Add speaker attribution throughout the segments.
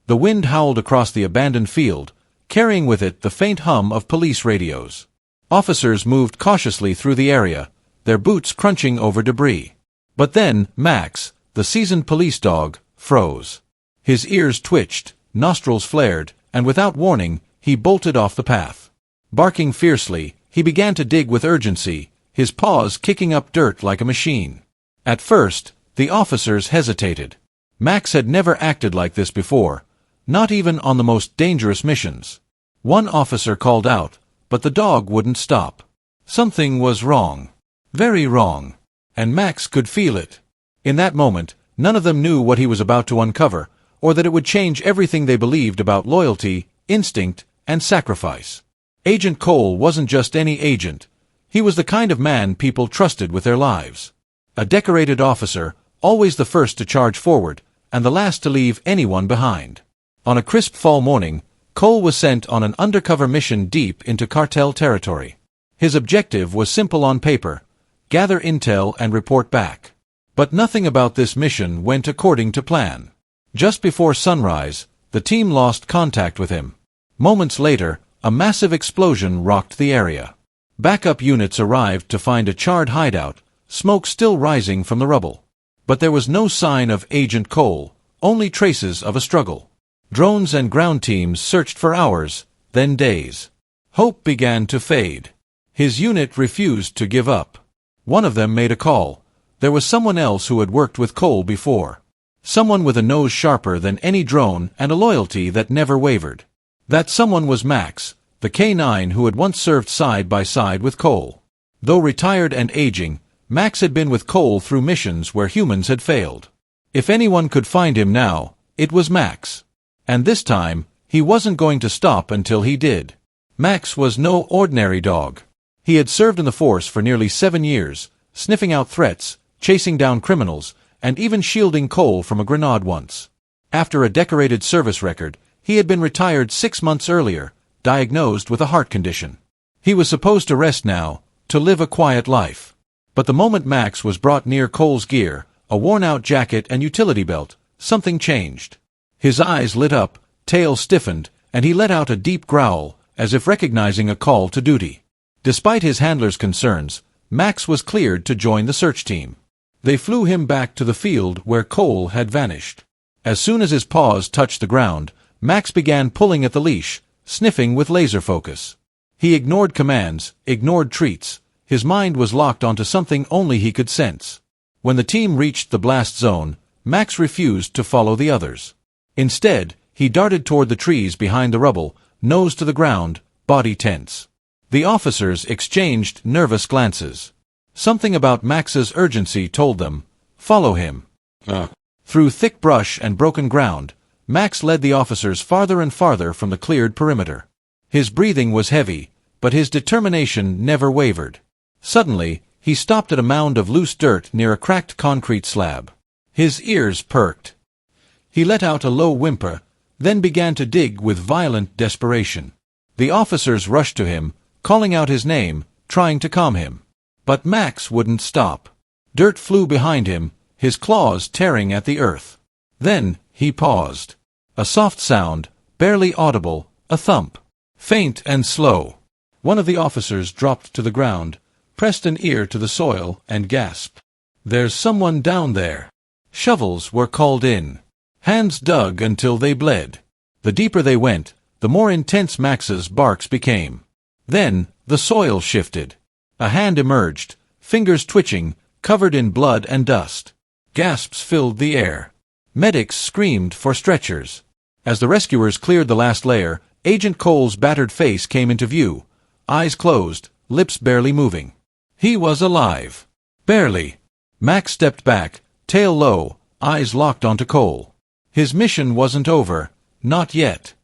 Speaker 1: The wind howled across the abandoned field, carrying with it the faint hum of police radios. Officers moved cautiously through the area, their boots crunching over debris. But then, Max, the seasoned police dog, froze. His ears twitched, nostrils flared, and without warning, he bolted off the path. Barking fiercely, he began to dig with urgency, his paws kicking up dirt like a machine. At first, the officers hesitated. Max had never acted like this before, not even on the most dangerous missions. One officer called out, but the dog wouldn't stop. Something was wrong. Very wrong. And Max could feel it. In that moment, none of them knew what he was about to uncover, or that it would change everything they believed about loyalty, instinct, and sacrifice. Agent Cole wasn't just any agent. He was the kind of man people trusted with their lives. A decorated officer, always the first to charge forward, and the last to leave anyone behind. On a crisp fall morning, Cole was sent on an undercover mission deep into cartel territory. His objective was simple on paper: gather intel and report back. But nothing about this mission went according to plan. Just before sunrise, the team lost contact with him. Moments later, a massive explosion rocked the area. Backup units arrived to find a charred hideout, smoke still rising from the rubble. But there was no sign of Agent Cole, only traces of a struggle. Drones and ground teams searched for hours, then days. Hope began to fade. His unit refused to give up. One of them made a call. There was someone else who had worked with Cole before. Someone with a nose sharper than any drone and a loyalty that never wavered. That someone was Max, the K-9 who had once served side by side with Cole. Though retired and aging, Max had been with Cole through missions where humans had failed. If anyone could find him now, it was Max. And this time, he wasn't going to stop until he did. Max was no ordinary dog. He had served in the force for nearly 7 years, sniffing out threats, chasing down criminals, and even shielding Cole from a grenade once. After a decorated service record, he had been retired 6 months earlier, diagnosed with a heart condition. He was supposed to rest now, to live a quiet life. But the moment Max was brought near Cole's gear, a worn-out jacket and utility belt, something changed. His eyes lit up, tail stiffened, and he let out a deep growl, as if recognizing a call to duty. Despite his handler's concerns, Max was cleared to join the search team. They flew him back to the field where Cole had vanished. As soon as his paws touched the ground, Max began pulling at the leash, sniffing with laser focus. He ignored commands, ignored treats. His mind was locked onto something only he could sense. When the team reached the blast zone, Max refused to follow the others. Instead, he darted toward the trees behind the rubble, nose to the ground, body tense. The officers exchanged nervous glances. Something about Max's urgency told them, follow him. Through thick brush and broken ground, Max led the officers farther and farther from the cleared perimeter. His breathing was heavy, but his determination never wavered. Suddenly, he stopped at a mound of loose dirt near a cracked concrete slab. His ears perked. He let out a low whimper, then began to dig with violent desperation. The officers rushed to him, calling out his name, trying to calm him. But Max wouldn't stop. Dirt flew behind him, his claws tearing at the earth. Then, he paused. A soft sound, barely audible, a thump. Faint and slow. One of the officers dropped to the ground, pressed an ear to the soil, and gasped. There's someone down there. Shovels were called in. Hands dug until they bled. The deeper they went, the more intense Max's barks became. Then, the soil shifted. A hand emerged, fingers twitching, covered in blood and dust. Gasps filled the air. Medics screamed for stretchers. As the rescuers cleared the last layer, Agent Cole's battered face came into view, eyes closed, lips barely moving. He was alive. Barely. Max stepped back, tail low, eyes locked onto Cole. His mission wasn't over, not yet.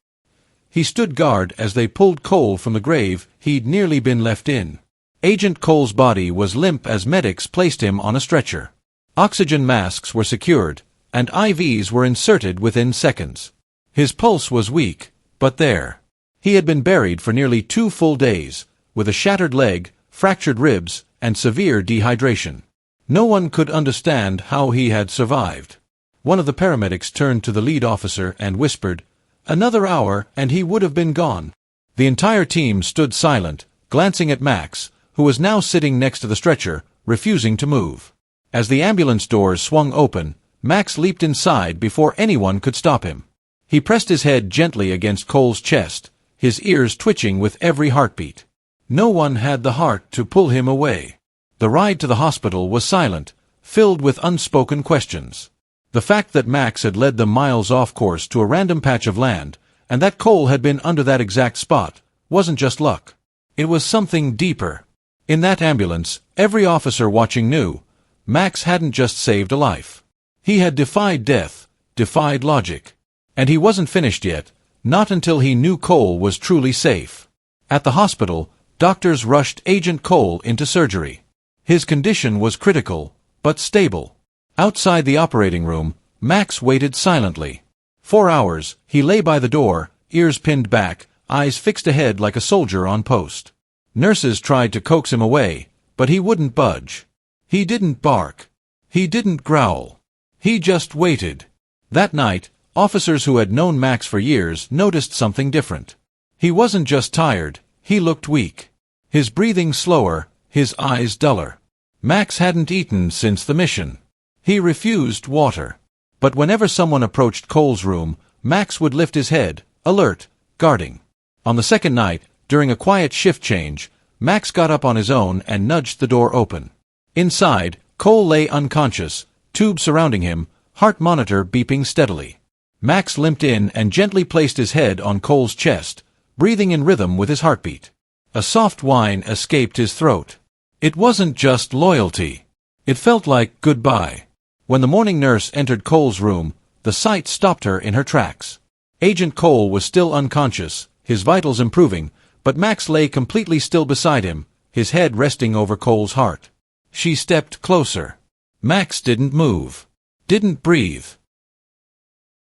Speaker 1: He stood guard as they pulled Cole from the grave he'd nearly been left in. Agent Cole's body was limp as medics placed him on a stretcher. Oxygen masks were secured, and IVs were inserted within seconds. His pulse was weak, but there. He had been buried for nearly 2 full days, with a shattered leg, fractured ribs, and severe dehydration. No one could understand how he had survived. One of the paramedics turned to the lead officer and whispered, Another hour, and he would have been gone. The entire team stood silent, glancing at Max, who was now sitting next to the stretcher, refusing to move. As the ambulance doors swung open, Max leaped inside before anyone could stop him. He pressed his head gently against Cole's chest, his ears twitching with every heartbeat. No one had the heart to pull him away. The ride to the hospital was silent, filled with unspoken questions. The fact that Max had led them miles off course to a random patch of land, and that Cole had been under that exact spot, wasn't just luck. It was something deeper. In that ambulance, every officer watching knew, Max hadn't just saved a life. He had defied death, defied logic. And he wasn't finished yet, not until he knew Cole was truly safe. At the hospital, doctors rushed Agent Cole into surgery. His condition was critical, but stable. Outside the operating room, Max waited silently. 4 hours, he lay by the door, ears pinned back, eyes fixed ahead like a soldier on post. Nurses tried to coax him away, but he wouldn't budge. He didn't bark. He didn't growl. He just waited. That night, officers who had known Max for years noticed something different. He wasn't just tired, he looked weak. His breathing slower, his eyes duller. Max hadn't eaten since the mission. He refused water. But whenever someone approached Cole's room, Max would lift his head, alert, guarding. On the second night, during a quiet shift change, Max got up on his own and nudged the door open. Inside, Cole lay unconscious, tube surrounding him, heart monitor beeping steadily. Max limped in and gently placed his head on Cole's chest, breathing in rhythm with his heartbeat. A soft whine escaped his throat. It wasn't just loyalty. It felt like goodbye. When the morning nurse entered Cole's room, the sight stopped her in her tracks. Agent Cole was still unconscious, his vitals improving, but Max lay completely still beside him, his head resting over Cole's heart. She stepped closer. Max didn't move. Didn't breathe.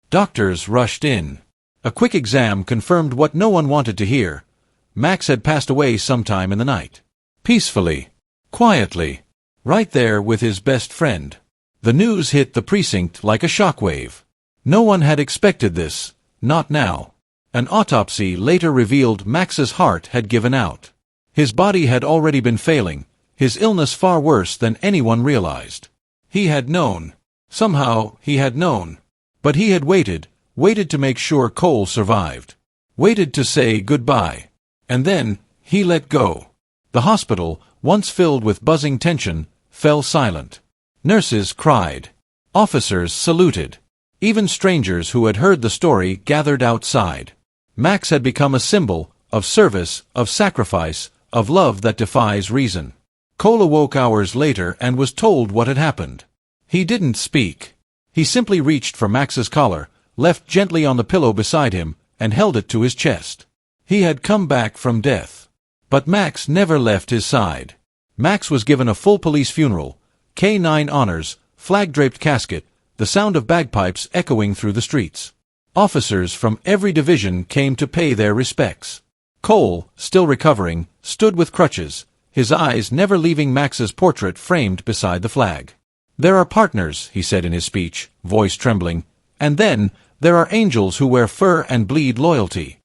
Speaker 1: Doctors rushed in. A quick exam confirmed what no one wanted to hear. Max had passed away sometime in the night. Peacefully. Quietly. Right there with his best friend. The news hit the precinct like a shockwave. No one had expected this, not now. An autopsy later revealed Max's heart had given out. His body had already been failing, his illness far worse than anyone realized. He had known. Somehow, he had known. But he had waited to make sure Cole survived. Waited to say goodbye. And then, he let go. The hospital, once filled with buzzing tension, fell silent. Nurses cried. Officers saluted. Even strangers who had heard the story gathered outside. Max had become a symbol of service, of sacrifice, of love that defies reason. Cole awoke hours later and was told what had happened. He didn't speak. He simply reached for Max's collar, left gently on the pillow beside him, and held it to his chest. He had come back from death. But Max never left his side. Max was given a full police funeral, K9 honors, flag-draped casket, the sound of bagpipes echoing through the streets. Officers from every division came to pay their respects. Cole, still recovering, stood with crutches, his eyes never leaving Max's portrait framed beside the flag. "There are partners," he said in his speech, voice trembling, "and then, there are angels who wear fur and bleed loyalty."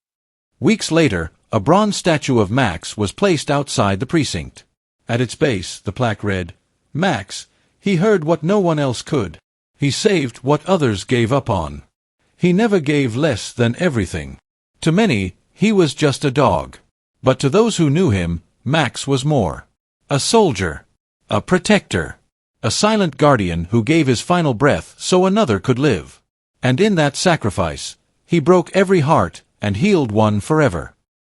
Speaker 1: Weeks later, a bronze statue of Max was placed outside the precinct. At its base, the plaque read, "Max, he heard what no one else could. He saved what others gave up on. He never gave less than everything." To many, he was just a dog. But to those who knew him, Max was more. A soldier. A protector. A silent guardian who gave his final breath so another could live. And in that sacrifice, he broke every heart and healed one forever.